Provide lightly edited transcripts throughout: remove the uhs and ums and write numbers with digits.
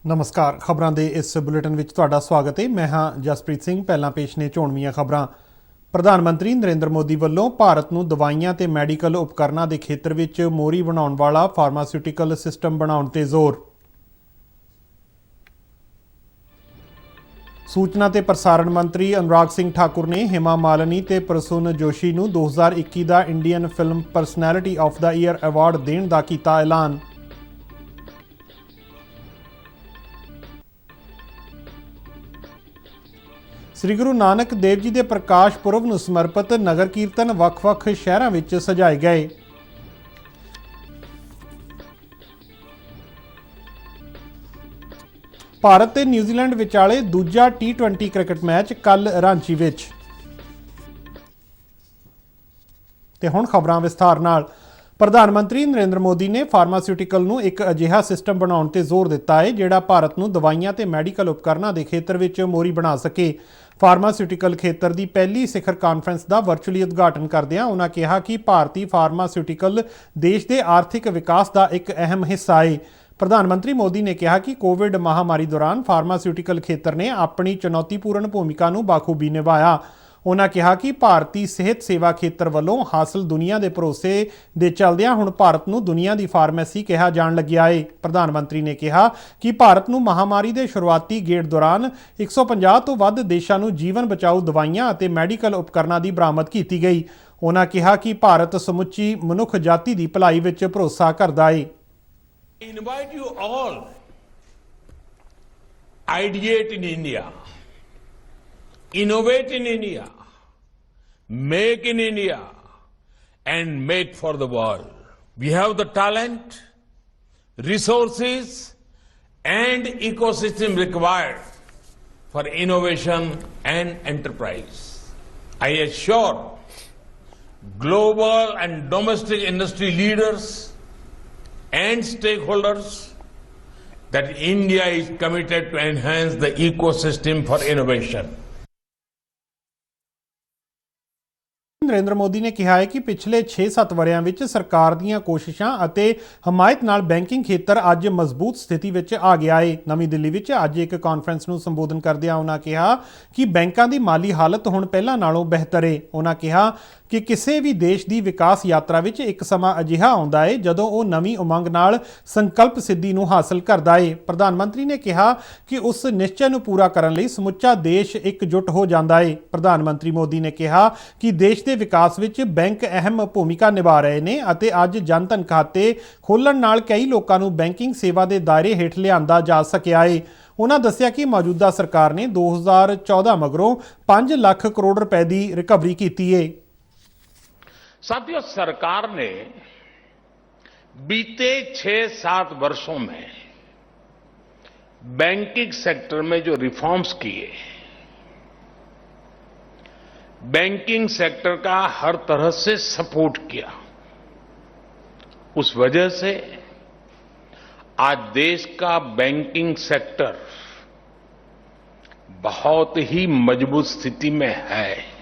नमस्कार। खबरों के इस बुलेटिन में तुहाडा स्वागत है। मैं हाँ जसप्रीत सिंह। पहला पेश ने चोणवीआं खबरां। प्रधानमंत्री नरेंद्र मोदी वालों भारत नूं दवाइयां ते मैडिकल उपकरणों के खेत्र में मोहरी बनाउण वाला फार्मास्यूटिकल सिस्टम बनाउण ते जोर। सूचना ते प्रसारण मंत्री अनुराग सिंह ठाकुर ने हेमा मालिनी ते प्रसून जोशी नूं 2021 का Indian film personality of the year award देण दा कीता ऐलान। श्री गुरु नानक देव जी के प्रकाश पुरब नूं समर्पित नगर कीर्तन ਵੱਖ-ਵੱਖ शहरों में सजाए गए। भारत ते न्यूजीलैंड विचाले दूजा T20 क्रिकेट मैच कल रांची विच। ते हुण खबरां विस्तार नाल। प्रधानमंत्री नरेंद्र मोदी ने फार्मास्यूटिकल नूं एक अजिहा सिस्टम बनाउण ते जोर दिता है जिहड़ा भारत नूं दवाइयां ते मैडिकल उपकरणों के खेत्र में मोहरी बना सके। फार्मास्यूटिकल खेत्र की पहली सिखर कानफ्रेंस का वर्चुअली उद्घाटन करदिआं उन्हां कहा कि भारतीय फार्मास्यूटिकल देश के आर्थिक विकास का एक अहम हिस्सा है। प्रधानमंत्री मोदी ने कहा कि कोविड महामारी दौरान फार्मास्यूटिकल खेत्र ने अपनी चुनौतीपूर्ण भूमिका नूं बाखूबी निभाया। उन्होंने कहा कि भारतीय सेहत सेवा खेत्र वालों हासिल दुनिया के भरोसे दे चलदिआं हुण भारत नूं दुनिया की फार्मेसी कहा जाण लग्या है। प्रधानमंत्री ने कहा कि भारत नूं महामारी के शुरुआती गेड़ दौरान 150 तो वध देशों नूं जीवन बचाऊ दवाइयां अते मैडिकल उपकरणों की बरामद की गई। उन्होंने कहा कि भारत समुची मनुख जाति की भलाई विच भरोसा करदा है। I invite you all, ideate in India, innovate in India, make in India, and make for the world. We have the talent, resources, and ecosystem required for innovation and enterprise. I assure global and domestic industry leaders and stakeholders that India is committed to enhance the ecosystem for innovation. Narendra Modi ने कहा है कि पिछले 6-7 वरियां विच सरकार दीआं कोशिशां अते हमायत नाल banking खेत्र अज मजबूत स्थिति विच आ गया है। नवीं दिल्ली विच अज एक कॉन्फ्रेंस नूं संबोधन करदिआं उन्हां कहा कि बैंकां दी माली हालत हुण पहिलां नालों बेहतर है। उन्हां कहा कि किसी भी देश की विकास यात्रा विच एक समा अजिहा आउंदा है जदों वो नवीं उमंग नाल संकल्प सिद्धि नूं हासिल करदा है। प्रधानमंत्री ने कहा कि उस निश्चय नूं पूरा करन लई समुचा देश एकजुट हो जांदा है। प्रधानमंत्री मोदी ने कहा कि देश के विकास विच बैंक अहम भूमिका निभा रहे ने अते अज जनधन खाते खोलण नाल कई लोकां नूं बैंकिंग सेवा के दायरे हेठ लिआंदा जा सकिया है। उन्होंने दस्सिया कि मौजूदा सरकार ने 2014 मगरों 5 लाख करोड़ रुपए की रिकवरी की है। साथियों, सरकार ने बीते 6-7 वर्षों में बैंकिंग सेक्टर में जो रिफॉर्म्स किए, बैंकिंग सेक्टर का हर तरह से सपोर्ट किया, उस वजह से आज देश का बैंकिंग सेक्टर बहुत ही मजबूत स्थिति में है।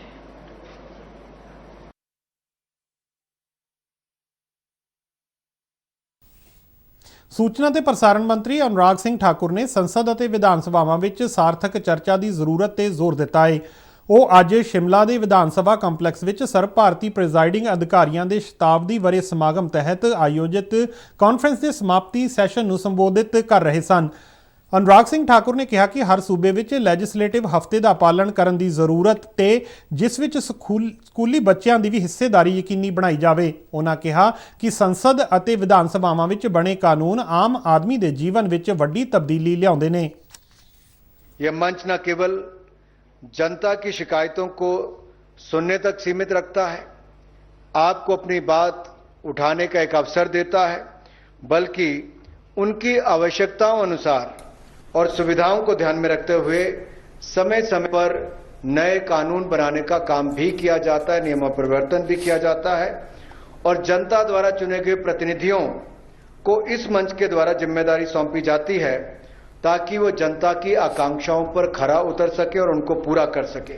सूचना ते प्रसारण मंत्री अनुराग सिंह ठाकुर ने संसद और विधान सभावां विच सार्थक चर्चा की जरूरत ते जोर दिता है। वो अज शिमला के विधान सभा कंपलैक्स विच सर्व भारती प्रिजाइडिंग अधिकारियों के शताब्दी वरे समागम तहत आयोजित कॉन्फ्रेंस के समाप्ति सैशन नूं संबोधित कर रहे सन। अनुराग सिंह ठाकुर ने कहा कि हर सूबे विच लैजिस्लेटिव हफ्ते का पालन करने की जरूरत ते जिस विच स्कूली बच्चों की भी हिस्सेदारी यकीनी बनाई जाए। उन्होंने कहा कि संसद अते विधान सभावां विच बने कानून आम आदमी के जीवन विच वड्डी तब्दीली लियाउंदे ने। यह मंच न केवल जनता की शिकायतों को सुनने तक सीमित रखता है, आपको अपनी बात उठाने का एक अवसर देता है, बल्कि उनकी आवश्यकताओं अनुसार और सुविधाओं को ध्यान में रखते हुए समय समय पर नए कानून बनाने का काम भी किया जाता है, नियम परिवर्तन भी किया जाता है और जनता द्वारा चुने गए प्रतिनिधियों को इस मंच के द्वारा जिम्मेदारी सौंपी जाती है ताकि वो जनता की आकांक्षाओं पर खरा उतर सके और उनको पूरा कर सके।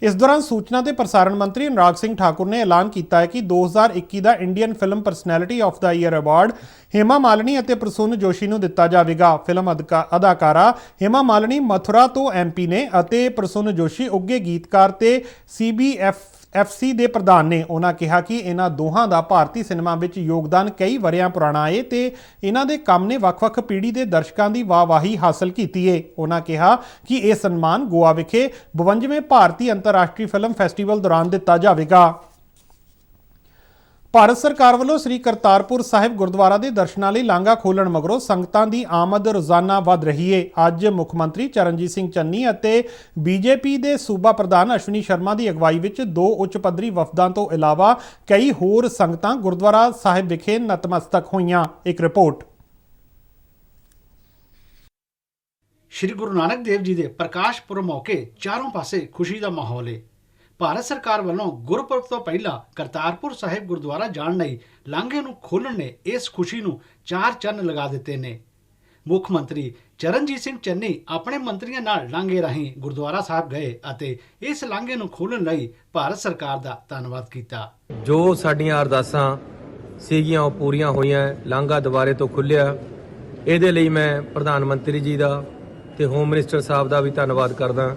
इस दौरान सूचना ते प्रसारण मंत्री अनुराग सिंह ठाकुर ने ऐलान किया है कि 2021 का Indian film personality of the year award Hema Malini और प्रसून जोशी को दिता जाएगा। फिल्म अदाकारा हेमा मालिनी मथुरा तो एमपी ने और प्रसून जोशी उगे गीतकार ते CBFC ਦੇ ਪ੍ਰਧਾਨ ਨੇ। ਉਹਨਾਂ ਕਿਹਾ ਕਿ ਇਹਨਾਂ ਦੋਹਾਂ ਦਾ ਭਾਰਤੀ ਸਿਨੇਮਾ ਵਿੱਚ ਯੋਗਦਾਨ ਕਈ ਵਰ੍ਹਿਆਂ ਪੁਰਾਣਾ ਹੈ ਤੇ ਇਹਨਾਂ ਦੇ ਕੰਮ ਨੇ ਵੱਖ-ਵੱਖ ਪੀੜ੍ਹੀ ਦੇ ਦਰਸ਼ਕਾਂ ਦੀ ਵਾਹਵਾਹੀ ਹਾਸਲ ਕੀਤੀ ਹੈ। ਉਹਨਾਂ ਕਿਹਾ ਕਿ ਇਹ ਸਨਮਾਨ ਗੋਆ ਵਿਖੇ 52ਵੇਂ ਭਾਰਤੀ ਅੰਤਰਰਾਸ਼ਟਰੀ ਫਿਲਮ ਫੈਸਟੀਵਲ ਦੌਰਾਨ ਦਿੱਤਾ ਜਾਵੇਗਾ। ਭਾਰਤ ਸਰਕਾਰ ਵੱਲੋਂ ਸ੍ਰੀ ਕਰਤਾਰਪੁਰ ਸਾਹਿਬ ਗੁਰਦੁਆਰਾ ਦੇ ਦਰਸ਼ਨਾਂ ਲਈ ਲਾਂਘਾ ਖੋਲ੍ਹਣ ਮਗਰੋਂ ਸੰਗਤਾਂ ਦੀ ਆਮਦ ਰੋਜ਼ਾਨਾ ਵੱਧ ਰਹੀ ਹੈ। ਅੱਜ ਮੁੱਖ ਮੰਤਰੀ ਚਰਨਜੀਤ ਸਿੰਘ ਚੰਨੀ ਅਤੇ BJP ਦੇ ਸੂਬਾ ਪ੍ਰਧਾਨ ਅਸ਼ਵਨੀ ਸ਼ਰਮਾ ਦੀ ਅਗਵਾਈ ਵਿੱਚ 2 ਉੱਚ ਪੱਧਰੀ ਵਫਦਾਂ ਤੋਂ ਇਲਾਵਾ ਕਈ ਹੋਰ ਸੰਗਤਾਂ ਗੁਰਦੁਆਰਾ ਸਾਹਿਬ ਵਿਖੇ ਨਤਮਸਤਕ ਹੋਈਆਂ। ਇੱਕ ਰਿਪੋਰਟ। श्री गुरु नानक देव जी के प्रकाश पुरब मौके चारों पासे खुशी का माहौल है। भारत सरकार वालों गुरपुरब तो पहला करतारपुर साहिब गुरुद्वारा जाण लई लांघे नूं खोलण ने इस खुशी नूं 4 चन्न लगा दिते ने। मुख मंत्री चरणजीत सिंह चन्नी अपने मंत्रियों नाल लांघे राहीं गुरुद्वारा साहिब गए अते इस लांघे नूं खोलण लई भारत सरकार दा धन्नवाद कीता। जो साडीਆਂ ਅਰਦਾਸਾਂ ਸੀਗੀਆਂ ਉਹ ਪੂਰੀਆਂ ਹੋਈਆਂ। ਲਾਂਘਾ ਦੁਬਾਰੇ ਤੋਂ ਖੁੱਲਿਆ। ਇਹਦੇ ਲਈ ਮੈਂ ਪ੍ਰਧਾਨ ਮੰਤਰੀ ਜੀ ਦਾ ਤੇ ਹੋਮ ਮਿਨਿਸਟਰ ਸਾਹਿਬ ਦਾ ਵੀ ਧੰਨਵਾਦ ਕਰਦਾ।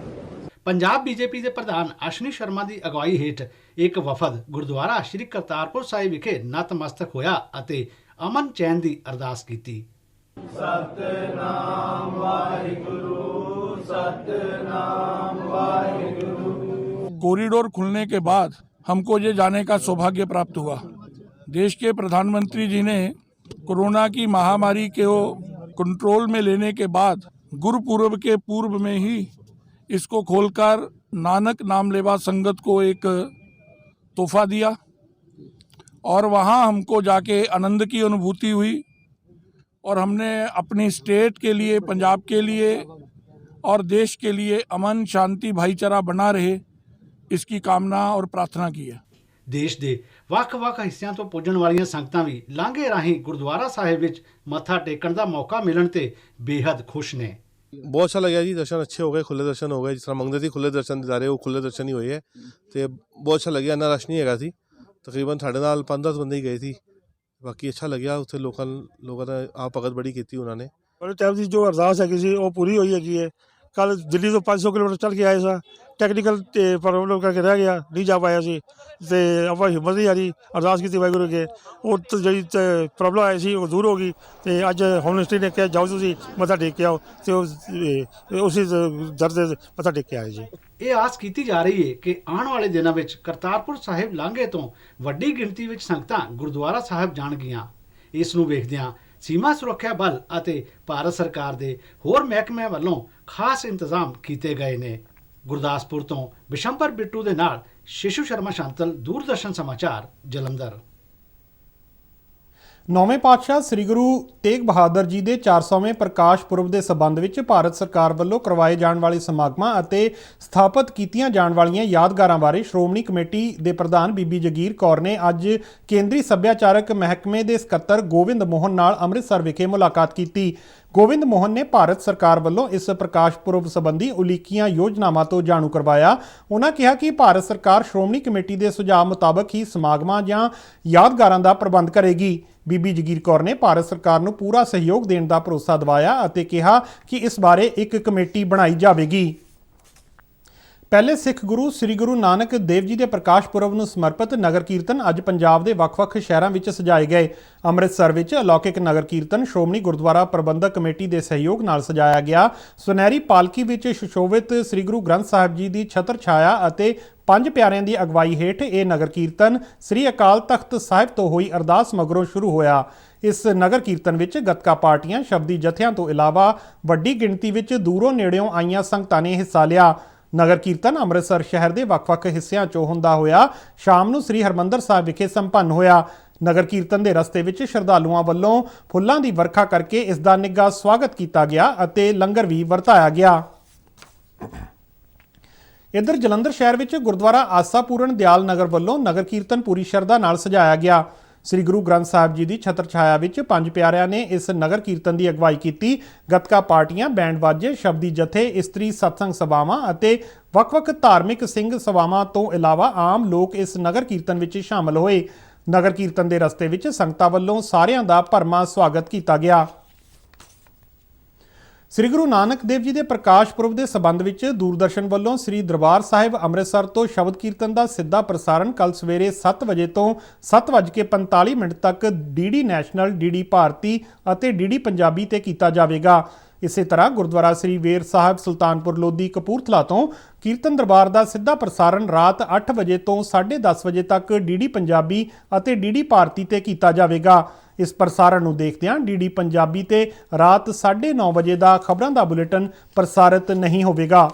पंजाब BJP ਦੇ ਪ੍ਰਧਾਨ ਅਸ਼ਵਨੀ ਸ਼ਰਮਾ ਦੀ ਅਗਵਾਈ ਹੇਠ ਇੱਕ ਵਫਦ ਗੁਰਦੁਆਰਾ ਸ਼੍ਰੀ ਕਰਤਾਰਪੁਰ ਸਾਹਿਬ ਵਿਖੇ ਨਤਮਸਤਕ ਹੋਇਆ ਅਤੇ ਅਮਨ ਚੈਨ ਦੀ ਅਰਦਾਸ ਕੀਤੀ। ਸਤਨਾਮ ਵਾਹਿਗੁਰੂ ਸਤਨਾਮ ਵਾਹਿਗੁਰੂ। कॉरिडोर खुलने के बाद हमको ये जाने का सौभाग्य प्राप्त हुआ। देश के प्रधानमंत्री जी ने कोरोना की महामारी को कंट्रोल में लेने के बाद गुरुपूर्व के पूर्व में ही इसको खोलकर नानक नामलेवा संगत को एक तोहफा दिया और वहाँ हमको जाके आनंद की अनुभूति हुई और हमने अपनी स्टेट के लिए, पंजाब के लिए और देश के लिए अमन शांति भाईचारा बना रहे इसकी कामना और प्रार्थना की है। देश ਦੇ ਵੱਖ-ਵੱਖ ਹਿੱਸਿਆਂ ਤੋਂ ਪੁੱਜਣ ਵਾਲੀਆਂ ਸੰਗਤਾਂ ਵੀ ਲਾਂਘੇ ਰਾਹੀਂ ਗੁਰਦੁਆਰਾ ਸਾਹਿਬ ਵਿੱਚ ਮੱਥਾ ਟੇਕਣ ਦਾ ਮੌਕਾ ਮਿਲਣ ਤੇ ਬੇहद खुश ਨੇ। बहुत अच्छा लगा जी, दर्शन अच्छे हो गए, खुले दर्शन हो गए। जिस तरह मंगते थे खुले दर्शन दिदारे वो खुले दर्शन ही हुए है तो बहुत अच्छा लगे। इन्ना रश नहीं हैगा सी, तकरीबन साढ़े नाल 5-10 बंदे ही गए थे। बाकी अच्छा लग्या उत्थे लोगों ने आप भगत बड़ी की उन्होंने। बड़े टाइम की जो अरदास है वो पूरी हुई है। कल दिल्ली तो 500 किलोमीटर चल के आए सा, टैक्नीकल प्रॉब्लम करके रह गया, नहीं जा पाया सी ते ਆਪਾਂ ਹਿੰਮਤ ਨਹੀਂ ਆ ਰਹੀ। ਅਰਦਾਸ ਕੀਤੀ ਵਾਹਿਗੁਰੂ ਅੱਗੇ, ਉਹ ਜਿਹੜੀ ਪ੍ਰੋਬਲਮ ਆਈ ਸੀ ਉਹ ਦੂਰ ਹੋ ਗਈ ਤੇ ਅੱਜ ਹੋਮ ਮਿਨਿਸਟਰੀ ਨੇ ਕਿਹਾ ਜਾਓ ਤੁਸੀਂ ਮੱਥਾ ਟੇਕ ਕੇ ਆਓ ਤੇ ਉਸੇ ਦਰ ਦੇ ਮੱਥਾ ਟੇਕ ਕੇ ਆਏ ਜੀ। ਇਹ ਆਸ ਕੀਤੀ ਜਾ ਰਹੀ ਹੈ ਕਿ ਆਉਣ ਵਾਲੇ ਦਿਨਾਂ ਵਿੱਚ ਕਰਤਾਰਪੁਰ ਸਾਹਿਬ ਲਾਂਘੇ ਤੋਂ ਵੱਡੀ ਗਿਣਤੀ ਵਿੱਚ ਸੰਗਤਾਂ ਗੁਰਦੁਆਰਾ ਸਾਹਿਬ ਜਾਣਗੀਆਂ। ਇਸ ਨੂੰ ਵੇਖਦਿਆਂ ਸੀਮਾ ਸੁਰੱਖਿਆ ਬਲ ਅਤੇ ਭਾਰਤ ਸਰਕਾਰ ਦੇ ਹੋਰ ਮਹਿਕਮਿਆਂ ਵੱਲੋਂ ਖਾਸ ਇੰਤਜ਼ਾਮ ਕੀਤੇ ਗਏ ਨੇ। ਗੁਰਦਾਸਪੁਰ ਤੋਂ ਬਿਸ਼ੰਬਰ ਬਿੱਟੂ ਦੇ ਨਾਲ शिशु शर्मा शांतल, दूरदर्शन समाचार, जलंधर। ਨੌਵੇਂ ਪਾਤਸ਼ਾਹ ਸ੍ਰੀ ਗੁਰੂ ਤੇਗ ਬਹਾਦਰ ਜੀ ਦੇ 400ਵੇਂ ਪ੍ਰਕਾਸ਼ ਪੁਰਬ ਦੇ ਸਬੰਧ ਵਿੱਚ ਭਾਰਤ ਸਰਕਾਰ ਵੱਲੋਂ ਕਰਵਾਏ ਜਾਣ ਵਾਲੇ ਸਮਾਗਮਾਂ ਅਤੇ ਸਥਾਪਿਤ ਕੀਤੀਆਂ ਜਾਣ ਵਾਲੀਆਂ ਯਾਦਗਾਰਾਂ ਬਾਰੇ ਸ਼੍ਰੋਮਣੀ ਕਮੇਟੀ ਦੇ ਪ੍ਰਧਾਨ ਬੀਬੀ ਜਗੀਰ ਕੌਰ ਨੇ ਅੱਜ ਕੇਂਦਰੀ ਸੱਭਿਆਚਾਰਕ ਮਹਿਕਮੇ ਦੇ ਸਕੱਤਰ ਗੋਵਿੰਦ ਮੋਹਨ ਨਾਲ ਅੰਮ੍ਰਿਤਸਰ ਵਿਖੇ ਮੁਲਾਕਾਤ ਕੀਤੀ। ਗੋਵਿੰਦ ਮੋਹਨ ਨੇ ਭਾਰਤ ਸਰਕਾਰ ਵੱਲੋਂ ਇਸ ਪ੍ਰਕਾਸ਼ ਪੁਰਬ ਸੰਬੰਧੀ ਉਲੀਕੀਆਂ ਯੋਜਨਾਵਾਂ ਤੋਂ ਜਾਣੂ ਕਰਵਾਇਆ। ਉਹਨਾਂ ਕਿਹਾ ਕਿ ਭਾਰਤ ਸਰਕਾਰ ਸ਼੍ਰੋਮਣੀ ਕਮੇਟੀ ਦੇ ਸੁਝਾਅ ਮੁਤਾਬਕ ਹੀ ਸਮਾਗਮਾਂ ਜਾਂ ਯਾਦਗਾਰਾਂ ਦਾ ਪ੍ਰਬੰਧ ਕਰੇਗੀ। ਬੀਬੀ ਜਗੀਰ ਕੌਰ ਨੇ ਭਾਰਤ ਸਰਕਾਰ ਨੂੰ ਪੂਰਾ ਸਹਿਯੋਗ ਦੇਣ ਦਾ ਭਰੋਸਾ ਦਿਵਾਇਆ ਅਤੇ ਕਿਹਾ ਕਿ ਇਸ ਬਾਰੇ ਇੱਕ ਕਮੇਟੀ ਬਣਾਈ ਜਾਵੇਗੀ। ਪਹਿਲੇ ਸਿੱਖ ਗੁਰੂ ਸ੍ਰੀ ਗੁਰੂ ਨਾਨਕ ਦੇਵ ਜੀ ਦੇ ਪ੍ਰਕਾਸ਼ ਪੁਰਬ ਨੂੰ ਸਮਰਪਿਤ ਨਗਰ ਕੀਰਤਨ ਅੱਜ ਪੰਜਾਬ ਦੇ ਵੱਖ-ਵੱਖ ਸ਼ਹਿਰਾਂ ਵਿੱਚ ਸਜਾਏ ਗਏ। ਅੰਮ੍ਰਿਤਸਰ ਵਿੱਚ ਅਲੌਕਿਕ ਨਗਰ ਕੀਰਤਨ ਸ਼੍ਰੋਮਣੀ ਗੁਰਦੁਆਰਾ ਪ੍ਰਬੰਧਕ ਕਮੇਟੀ ਦੇ ਸਹਿਯੋਗ ਨਾਲ ਸਜਾਇਆ ਗਿਆ। ਸੁਨਹਿਰੀ ਪਾਲਕੀ ਵਿੱਚ ਸੁਸ਼ੋਭਿਤ ਸ੍ਰੀ ਗੁਰੂ ਗ੍ਰੰਥ ਸਾਹਿਬ ਜੀ ਦੀ ਛਤਰ ਛਾਇਆ ਅਤੇ 5 ਪਿਆਰਿਆਂ ਦੀ ਅਗਵਾਈ ਹੇਠ ਇਹ ਨਗਰ ਕੀਰਤਨ ਸ੍ਰੀ ਅਕਾਲ ਤਖਤ ਸਾਹਿਬ ਤੋਂ ਹੋਈ ਅਰਦਾਸ ਮਗਰੋਂ ਸ਼ੁਰੂ ਹੋਇਆ। ਇਸ ਨਗਰ ਕੀਰਤਨ ਵਿੱਚ ਗੱਤਕਾ ਪਾਰਟੀਆਂ, ਸ਼ਬਦੀ ਜਥਿਆਂ ਤੋਂ ਇਲਾਵਾ ਵੱਡੀ ਗਿਣਤੀ ਵਿੱਚ ਦੂਰੋਂ ਨੇੜਿਓਂ ਆਈਆਂ ਸੰਗਤਾਂ ਨੇ ਹਿੱਸਾ ਲਿਆ। ਨਗਰ ਕੀਰਤਨ ਅੰਮ੍ਰਿਤਸਰ ਸ਼ਹਿਰ ਦੇ ਵੱਖ-ਵੱਖ ਹਿੱਸਿਆਂ 'ਚੋਂ ਹੁੰਦਾ ਹੋਇਆ ਸ਼ਾਮ ਨੂੰ ਸ੍ਰੀ ਹਰਿਮੰਦਰ ਸਾਹਿਬ ਵਿਖੇ ਸੰਪੰਨ ਹੋਇਆ। ਨਗਰ ਕੀਰਤਨ ਦੇ ਰਸਤੇ ਵਿੱਚ ਸ਼ਰਧਾਲੂਆਂ ਵੱਲੋਂ ਫੁੱਲਾਂ ਦੀ ਵਰਖਾ ਕਰਕੇ ਇਸ ਦਾ ਨਿੱਘਾ ਸਵਾਗਤ ਕੀਤਾ ਗਿਆ ਅਤੇ ਲੰਗਰ ਵੀ ਵਰਤਾਇਆ ਗਿਆ। ਇੱਧਰ ਜਲੰਧਰ ਸ਼ਹਿਰ ਵਿੱਚ ਗੁਰਦੁਆਰਾ ਆਸਾ ਪੂਰਨ ਦਿਆਲ ਨਗਰ ਵੱਲੋਂ ਨਗਰ ਕੀਰਤਨ ਪੂਰੀ ਸ਼ਰਧਾ ਨਾਲ ਸਜਾਇਆ ਗਿਆ। ਸ੍ਰੀ ਗੁਰੂ ਗ੍ਰੰਥ ਸਾਹਿਬ ਜੀ ਦੀ ਛਤਰ ਛਾਇਆ ਵਿੱਚ ਪੰਜ ਪਿਆਰਿਆਂ ਨੇ ਇਸ ਨਗਰ ਕੀਰਤਨ ਦੀ ਅਗਵਾਈ ਕੀਤੀ। ਗੱਤਕਾ ਪਾਰਟੀਆਂ, ਬੈਂਡ ਵਾਜੇ, ਸ਼ਬਦੀ ਜਥੇ, ਇਸਤਰੀ ਸਤਸੰਗ ਸਭਾਵਾਂ ਅਤੇ ਵੱਖ-ਵੱਖ ਧਾਰਮਿਕ ਸਿੰਘ ਸਭਾਵਾਂ ਤੋਂ ਇਲਾਵਾ ਆਮ ਲੋਕ ਇਸ ਨਗਰ ਕੀਰਤਨ ਵਿੱਚ ਸ਼ਾਮਲ ਹੋਏ। ਨਗਰ ਕੀਰਤਨ ਦੇ ਰਸਤੇ ਵਿੱਚ ਸੰਗਤਾਂ ਵੱਲੋਂ ਸਾਰਿਆਂ ਦਾ ਭਰਵਾਂ ਸਵਾਗਤ ਕੀਤਾ ਗਿਆ। ਸ੍ਰੀ ਗੁਰੂ ਨਾਨਕ ਦੇਵ ਜੀ ਦੇ ਪ੍ਰਕਾਸ਼ ਪੁਰਬ ਦੇ ਸਬੰਧ ਵਿੱਚ ਦੂਰਦਰਸ਼ਨ ਵੱਲੋਂ ਸ੍ਰੀ ਦਰਬਾਰ ਸਾਹਿਬ ਅੰਮ੍ਰਿਤਸਰ ਤੋਂ ਸ਼ਬਦ ਕੀਰਤਨ ਦਾ ਸਿੱਧਾ ਪ੍ਰਸਾਰਣ ਕੱਲ੍ਹ ਸਵੇਰੇ 7 ਵਜੇ ਤੋਂ 7:45 ਤੱਕ ਡੀਡੀ ਨੈਸ਼ਨਲ, ਡੀਡੀ ਭਾਰਤੀ ਅਤੇ ਡੀਡੀ ਪੰਜਾਬੀ ਤੇ ਕੀਤਾ ਜਾਵੇਗਾ। ਇਸੇ ਤਰ੍ਹਾਂ ਗੁਰਦੁਆਰਾ ਸ੍ਰੀ ਵੇਰ ਸਾਹਿਬ ਸੁਲਤਾਨਪੁਰ ਲੋਧੀ ਕਪੂਰਥਲਾ ਤੋਂ ਕੀਰਤਨ ਦਰਬਾਰ ਦਾ ਸਿੱਧਾ ਪ੍ਰਸਾਰਣ ਰਾਤ 8 ਵਜੇ ਤੋਂ 10:30 ਵਜੇ ਤੱਕ ਡੀਡੀ ਪੰਜਾਬੀ ਅਤੇ ਡੀਡੀ ਭਾਰਤੀ ਤੇ ਕੀਤਾ ਜਾਵੇਗਾ। ਇਸ ਪ੍ਰਸਾਰਣ ਨੂੰ ਦੇਖਦਿਆਂ ਡੀਡੀ ਪੰਜਾਬੀ ਤੇ ਰਾਤ 9:30 ਵਜੇ ਦਾ ਖਬਰਾਂ ਦਾ ਬੁਲੇਟਿਨ ਪ੍ਰਸਾਰਿਤ ਨਹੀਂ ਹੋਵੇਗਾ।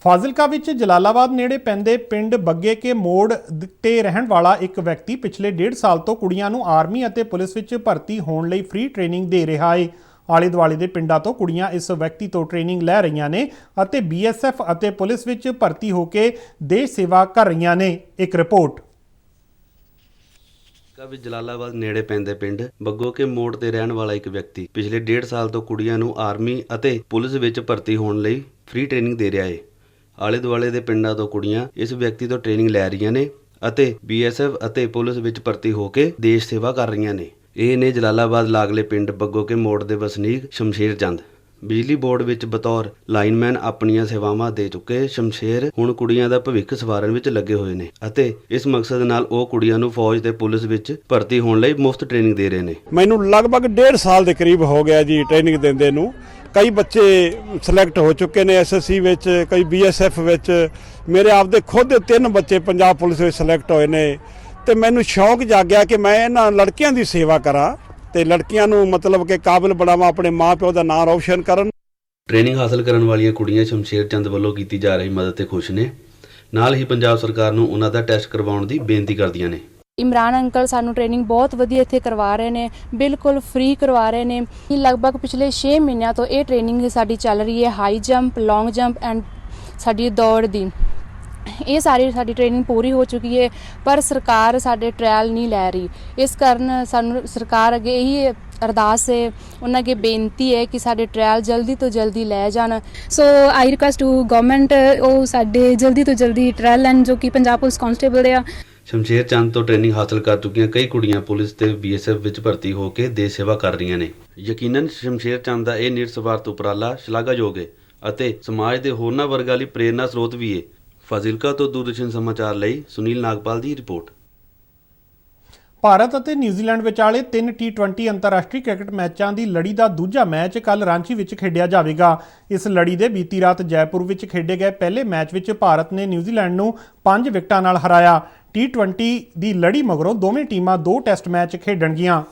ਫਾਜ਼ਿਲਕਾ ਵਿੱਚ ਜਲਾਲਾਬਾਦ ਨੇੜੇ ਪੈਂਦੇ ਪਿੰਡ ਬੱਗੇ ਕੇ ਮੋੜ ਤੇ ਰਹਿਣ ਵਾਲਾ ਇੱਕ ਵਿਅਕਤੀ ਪਿਛਲੇ 1.5 ਸਾਲ ਤੋਂ ਕੁੜੀਆਂ ਨੂੰ ਆਰਮੀ ਅਤੇ ਪੁਲਿਸ ਵਿੱਚ ਭਰਤੀ ਹੋਣ ਲਈ ਫ੍ਰੀ ਟ੍ਰੇਨਿੰਗ ਦੇ ਰਿਹਾ ਹੈ। ਆਲੇ ਦੁਆਲੇ ਦੇ ਪਿੰਡਾਂ ਤੋਂ ਕੁੜੀਆਂ ਇਸ ਵਿਅਕਤੀ ਤੋਂ ਟ੍ਰੇਨਿੰਗ ਲੈ ਰਹੀਆਂ ਨੇ ਅਤੇ BSF ਅਤੇ ਪੁਲਿਸ ਵਿੱਚ ਭਰਤੀ ਹੋ ਕੇ ਦੇਸ਼ ਸੇਵਾ ਕਰ ਰਹੀਆਂ ਨੇ। ਇੱਕ ਰਿਪੋਰਟ। ਵਿੱਚ ਜਲਾਲਾਬਾਦ ਨੇੜੇ ਪੈਂਦੇ ਪਿੰਡ ਬੱਗੋ ਕੇ ਮੋੜ ਤੇ ਰਹਿਣ ਵਾਲਾ ਇੱਕ ਵਿਅਕਤੀ ਪਿਛਲੇ 1.5 ਸਾਲ ਤੋਂ ਕੁੜੀਆਂ ਨੂੰ ਆਰਮੀ ਅਤੇ ਪੁਲਿਸ ਵਿੱਚ ਭਰਤੀ ਹੋਣ ਲਈ ਫ੍ਰੀ ਟ੍ਰੇਨਿੰਗ ਦੇ ਰਿਹਾ ਹੈ। ਆਲੇ ਦੁਆਲੇ ਦੇ ਪਿੰਡਾਂ ਤੋਂ ਕੁੜੀਆਂ ਇਸ ਵਿਅਕਤੀ ਤੋਂ ਟ੍ਰੇਨਿੰਗ ਲੈ ਰਹੀਆਂ ਨੇ ਅਤੇ BSF ਅਤੇ ਪੁਲਿਸ ਵਿੱਚ ਭਰਤੀ ਹੋ ਕੇ ਦੇਸ਼ ਸੇਵਾ ਕਰ ਰਹੀਆਂ ਨੇ। ਇਹ ਨੇ ਜਲਾਲਾਬਾਦ ਲਾਗਲੇ ਪਿੰਡ ਬੱਗੋ ਕੇ ਮੋੜ ਦੇ ਵਸਨੀਕ ਸ਼ਮਸ਼ੇਰ ਚੰਦ। ਬਿਜਲੀ ਬੋਰਡ ਵਿੱਚ ਬਤੌਰ ਲਾਈਨਮੈਨ ਆਪਣੀਆਂ ਸੇਵਾਵਾਂ ਦੇ ਚੁੱਕੇ ਸ਼ਮਸ਼ੇਰ ਹੁਣ ਕੁੜੀਆਂ ਦਾ ਭਵਿੱਖ ਸਵਾਰਨ ਵਿੱਚ ਲੱਗੇ ਹੋਏ ਨੇ ਅਤੇ ਇਸ ਮਕਸਦ ਨਾਲ ਉਹ ਕੁੜੀਆਂ ਨੂੰ ਫੌਜ ਤੇ ਪੁਲਿਸ ਵਿੱਚ ਭਰਤੀ ਹੋਣ ਲਈ ਮੁਫਤ ਟ੍ਰੇਨਿੰਗ ਦੇ ਰਹੇ ਨੇ। ਮੈਨੂੰ ਲਗਭਗ 1.5 ਸਾਲ ਦੇ ਕਰੀਬ ਹੋ ਗਿਆ ਜੀ ਟ੍ਰੇਨਿੰਗ ਦਿੰਦੇ ਨੂੰ। ਕਈ ਬੱਚੇ ਸਿਲੈਕਟ ਹੋ ਚੁੱਕੇ ਨੇ SSC ਵਿੱਚ, ਕਈ BSF ਵਿੱਚ। ਮੇਰੇ ਆਪਦੇ ਖੁਦ 3 ਬੱਚੇ ਪੰਜਾਬ ਪੁਲਿਸ ਵਿੱਚ ਸਿਲੈਕਟ ਹੋਏ ਨੇ ਤੇ ਮੈਨੂੰ ਸ਼ੌਂਕ ਜਾਗਿਆ ਕਿ ਮੈਂ ਇਹਨਾਂ ਲੜਕੀਆਂ ਦੀ ਸੇਵਾ ਕਰਾਂ ਤੇ ਲੜਕੀਆਂ ਨੂੰ ਮਤਲਬ ਕਿ ਕਾਬਿਲ ਬਣਾਵਾਂ, ਆਪਣੇ ਮਾਂ-ਪਿਓ ਦਾ ਨਾਂ ਰੌਸ਼ਨ ਕਰਨ। ਟ੍ਰੇਨਿੰਗ ਹਾਸਲ ਕਰਨ ਵਾਲੀਆਂ ਕੁੜੀਆਂ ਸ਼ਮਸ਼ੇਰ ਚੰਦ ਵੱਲੋਂ ਕੀਤੀ ਜਾ ਰਹੀ ਮਦਦ ਤੇ ਖੁਸ਼ ਨੇ। ਨਾਲ ਹੀ ਪੰਜਾਬ ਸਰਕਾਰ ਨੂੰ ਉਹਨਾਂ ਦਾ ਟੈਸਟ ਕਰਵਾਉਣ ਦੀ ਬੇਨਤੀ ਕਰਦੀਆਂ ਨੇ। ਇਮਰਾਨ ਅੰਕਲ ਸਾਨੂੰ ਟ੍ਰੇਨਿੰਗ ਬਹੁਤ ਵਧੀਆ ਇੱਥੇ ਕਰਵਾ ਰਹੇ ਨੇ, ਬਿਲਕੁਲ ਫ੍ਰੀ ਕਰਵਾ ਰਹੇ ਨੇ। ਲਗਭਗ ਪਿਛਲੇ 6 ਮਹੀਨਿਆਂ ਤੋਂ ਇਹ ਟ੍ਰੇਨਿੰਗ ਸਾਡੀ ਚੱਲ ਰਹੀ ਹੈ, high jump, long jump and ਸਾਡੀ ਦੌੜ ਦੀ। ਇਹ ਸਾਡੀ ਟ੍ਰੇਨਿੰਗ ਪੂਰੀ ਹੋ ਚੁੱਕੀ ਹੈ, ਪਰ ਸਰਕਾਰ ਸਾਡੇ ਟ੍ਰਾਇਲ ਨਹੀਂ ਲੈ ਰਹੀ। ਇਸ ਕਾਰਨ ਸਾਨੂੰ ਸਰਕਾਰ ਅੱਗੇ ਇਹੀ ਅਰਦਾਸ ਹੈ, ਉਹਨਾਂ ਅੱਗੇ ਬੇਨਤੀ ਹੈ ਕਿ ਸਾਡੇ ਟ੍ਰਾਇਲ ਜਲਦੀ ਤੋਂ ਜਲਦੀ ਲੈ ਜਾਣ। ਸੋ ਆਈ ਰਿਕੁਐਸਟ ਟੂ ਗਵਰਨਮੈਂਟ ਉਹ ਸਾਡੇ ਜਲਦੀ ਤੋਂ ਜਲਦੀ ਟ੍ਰਾਇਲ ਲੈਣ ਜੋ ਕਿ ਪੰਜਾਬ ਪੁਲਿਸ ਕਾਂਸਟੇਬਲ ਦੇ ਆ। ਸ਼ਮਸ਼ੇਰ ਚੰਦ ਤੋਂ ਟ੍ਰੇਨਿੰਗ ਹਾਸਲ ਕਰ ਚੁੱਕੀਆਂ ਕਈ ਕੁੜੀਆਂ ਪੁਲਿਸ ਤੇ BSF ਵਿੱਚ ਭਰਤੀ ਹੋ ਕੇ ਦੇਸ਼ ਸੇਵਾ ਕਰ ਰਹੀਆਂ ਨੇ। ਯਕੀਨਨ ਸ਼ਮਸ਼ੇਰ ਚੰਦ ਦਾ ਇਹ ਨਿਰਸਵਾਰਥ ਉਪਰਾਲਾ ਸ਼ਲਾਘਾਯੋਗ ਹੈ ਅਤੇ ਸਮਾਜ ਦੇ ਹੋਰਨਾਂ ਵਰਗਾਂ ਲਈ ਪ੍ਰੇਰਨਾ ਸਰੋਤ ਵੀ ਹੈ। ਫਾਜ਼ਿਲਕਾ ਤੋਂ ਦੂਰਦਰਸ਼ਨ ਸਮਾਚਾਰ ਲਈ ਸੁਨੀਲ ਨਾਗਪਾਲ ਦੀ ਰਿਪੋਰਟ। ਭਾਰਤ ਅਤੇ ਨਿਊਜ਼ੀਲੈਂਡ ਵਿਚਾਲੇ 3 T20 ਅੰਤਰਰਾਸ਼ਟਰੀ ਕ੍ਰਿਕਟ ਮੈਚਾਂ ਦੀ ਲੜੀ ਦਾ ਦੂਜਾ ਮੈਚ ਕੱਲ੍ਹ ਰਾਂਚੀ ਵਿੱਚ ਖੇਡਿਆ ਜਾਵੇਗਾ। ਇਸ ਲੜੀ ਦੇ ਬੀਤੀ ਰਾਤ ਜੈਪੁਰ ਵਿੱਚ ਖੇਡੇ ਗਏ ਪਹਿਲੇ ਮੈਚ ਵਿੱਚ ਭਾਰਤ ਨੇ ਨਿਊਜ਼ੀਲੈਂਡ ਨੂੰ 5 ਵਿਕਟਾਂ ਨਾਲ ਹਰਾਇਆ। T20 ਦੀ ਲੜੀ ਮਗਰੋਂ ਦੋਵੇਂ ਟੀਮਾਂ 2 ਟੈਸਟ ਮੈਚ ਖੇਡਣਗੀਆਂ।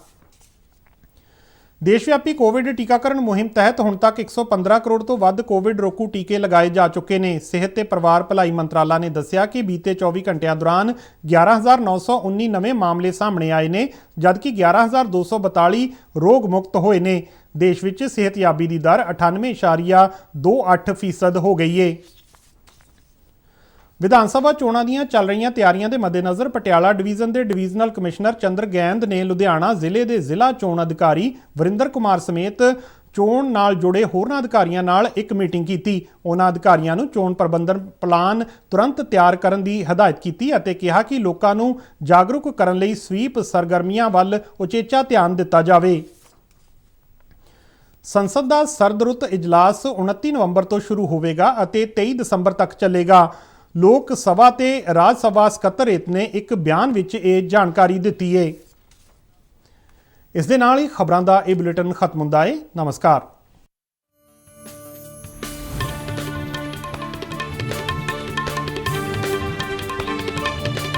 ਦੇਸ਼ ਵਿਆਪੀ ਕੋਵਿਡ ਟੀਕਾਕਰਨ ਮੁਹਿੰਮ ਤਹਿਤ ਹੁਣ ਤੱਕ 115 ਕਰੋੜ ਤੋਂ ਵੱਧ ਕੋਵਿਡ ਰੋਕੂ ਟੀਕੇ ਲਗਾਏ ਜਾ ਚੁੱਕੇ ਨੇ। ਸਿਹਤ ਤੇ ਪਰਿਵਾਰ ਭਲਾਈ ਮੰਤਰਾਲਾ ਨੇ ਦੱਸਿਆ ਕਿ ਬੀਤੇ 24 ਘੰਟਿਆਂ ਦੌਰਾਨ 11,919 ਨਵੇਂ ਮਾਮਲੇ ਸਾਹਮਣੇ ਆਏ ਨੇ, ਜਦਕਿ 11,242 ਰੋਗ ਮੁਕਤ ਹੋਏ ਨੇ। ਦੇਸ਼ ਵਿੱਚ ਸਿਹਤਯਾਬੀ ਦੀ ਦਰ 98.28% ਹੋ ਗਈ ਹੈ। ਵਿਧਾਨ ਸਭਾ ਚੋਣਾਂ ਦੀਆਂ ਚੱਲ ਰਹੀਆਂ ਤਿਆਰੀਆਂ ਦੇ ਮੱਦੇਨਜ਼ਰ ਪਟਿਆਲਾ ਡਿਵੀਜ਼ਨ ਦੇ ਡਿਵੀਜ਼ਨਲ ਕਮਿਸ਼ਨਰ ਚੰਦਰ ਗੈਂਦ ਨੇ ਲੁਧਿਆਣਾ ਜ਼ਿਲ੍ਹੇ ਦੇ ਜ਼ਿਲ੍ਹਾ ਚੋਣ ਅਧਿਕਾਰੀ ਵਰਿੰਦਰ ਕੁਮਾਰ ਸਮੇਤ ਚੋਣ ਨਾਲ ਜੁੜੇ ਹੋਰਨਾਂ ਅਧਿਕਾਰੀਆਂ ਨਾਲ ਇੱਕ ਮੀਟਿੰਗ ਕੀਤੀ। ਉਹਨਾਂ ਅਧਿਕਾਰੀਆਂ ਨੂੰ ਚੋਣ ਪ੍ਰਬੰਧਨ ਪਲਾਨ ਤੁਰੰਤ ਤਿਆਰ ਕਰਨ ਦੀ ਹਦਾਇਤ ਕੀਤੀ ਅਤੇ ਕਿਹਾ ਕਿ ਲੋਕਾਂ ਨੂੰ ਜਾਗਰੂਕ ਕਰਨ ਲਈ ਸਵੀਪ ਸਰਗਰਮੀਆਂ ਵੱਲ ਉਚੇਚਾ ਧਿਆਨ ਦਿੱਤਾ ਜਾਵੇ। ਸੰਸਦ ਦਾ ਸਰਦ-ਰੁੱਤ ਇਜਲਾਸ 29 ਨਵੰਬਰ ਤੋਂ ਸ਼ੁਰੂ ਹੋਵੇਗਾ ਅਤੇ 23 ਦਸੰਬਰ ਤੱਕ ਚੱਲੇਗਾ। ਲੋਕ ਸਭਾ ਤੇ ਰਾਜ ਸਭਾ ਸਕੱਤਰੇਤ ਨੇ ਇੱਕ ਬਿਆਨ ਵਿੱਚ ਇਹ ਜਾਣਕਾਰੀ ਦਿੱਤੀ ਹੈ। ਇਸ ਦੇ ਨਾਲ ਹੀ ਖਬਰਾਂ ਦਾ ਇਹ ਬੁਲੇਟਿਨ ਖਤਮ ਹੁੰਦਾ ਹੈ। ਨਮਸਕਾਰ।